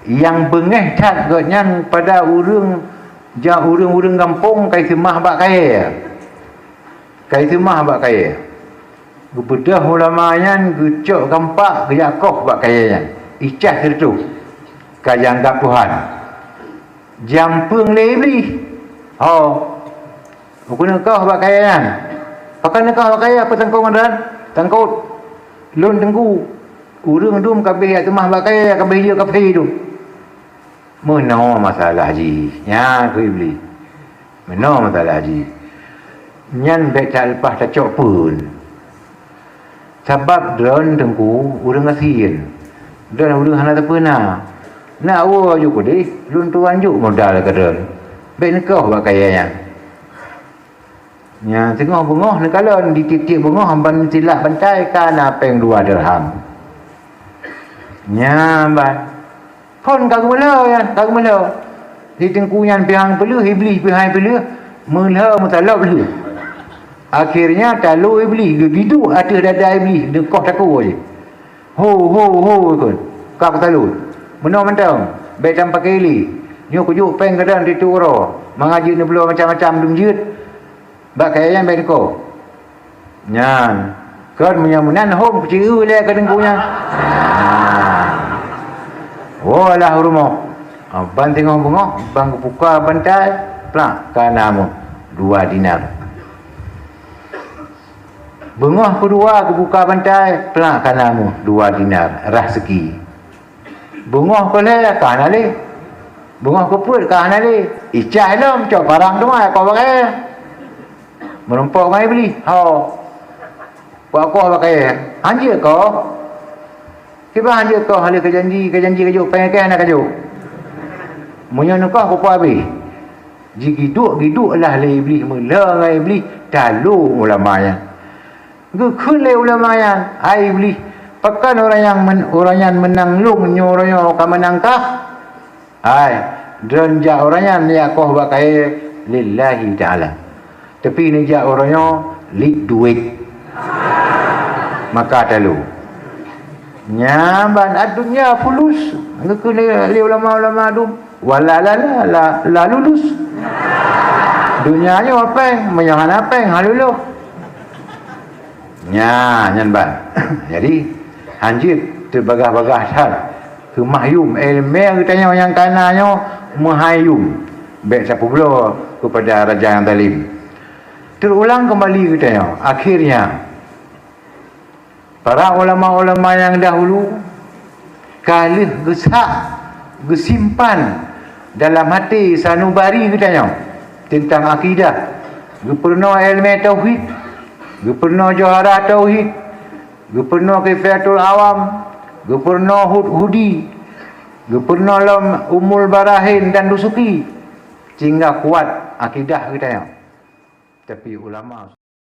yang bengeh cat gotnyan pada urang kampung kai semah bak kaya. Kai semah bak kaya. Gebedah ulama yan gecok gampak ke Yakob bak kaya yan. Icah tertu. Kajang Tuhan. Jampung lebih. Oh. Guna kau bak kaya yan. Pakai kau bak kaya apa tangkau ngadan? Tangkau lon tengku. Urang dum kabeh semah bak kaya kabeh dia kabeh tu. Mana masalah haji. Ya tu iblis. Mana masalah haji. Nyan baik tak lepas tak cok pun. Sebab drone tengku urang kasihan. Drone urang hana tak pernah. Nak awa je ko deh. Lun tu anjuk modal ke drone. Baik nekah buat kayanya. Ya tengok bengah nekalon di titik bengah ban silap pantai kan apa yang 2 dirham. Nya ban. Kon kagak melo ya, kagak melo. Di tengkuyan pihang pelu iblis pihang pelu mula mutalab lu. Akhirnya talu iblis begitu ada dada iblis dekoh taku je. Ho kon. Kau talu. Benar mentang. Baik tanpa kili. Nyo kujuk peng kadang di turo. Mengaji ni belum macam-macam dum jeut. Bak kaya baik ko. Nyan. Kon menyamunan hom keciu le ka dengkunya. Walah rumah. Ban tengok bengok, bang buka bantai, plak kanamu 2 dinar. Bengah kedua aku buka bantai, plak kanamu 2 dinar, rezeki. Bengah kole kanale. Bengah keput kanale. Icah lom cok barang tu mai kau pakai. Merempok mai beli. Hao. Buat kau pakai. Anjir kau. Kiba anjir kau hal ke janji kajuk pengen nak kajuk. Munyo nakah ko habis. Giduk lah le iblis mula ngai iblis talu ulama yang. Gekun le ulama yang ai iblis. Pakan orang yang menang lung nyoryo ka menangkah. Ai drenja orang yang ya kau bakai lillahi taala. Tapi ni ja orangnya lik duit. Maka talu. Nyaban adunya fulus ngekune li ulama-ulama dum wala la lulus dunianya apa menyangan apa halulu nyan ban. Jadi hanjit terbagah-bagah hal kemahyum ilmu katanya yang kanannya mahayum baik siapa pula kepada raja yang zalim. Terulang kembali katanya akhirnya para ulama-ulama yang dahulu kalih gesak gesimpan dalam hati sanubari katanya tentang akidah. Gepurno ilmu tauhid, gepurno johara tauhid, gepurno kifayatul awam, gepurno hudi, gepurno lam umul barahin dan dusuki sehingga kuat akidah katanya. Tapi ulama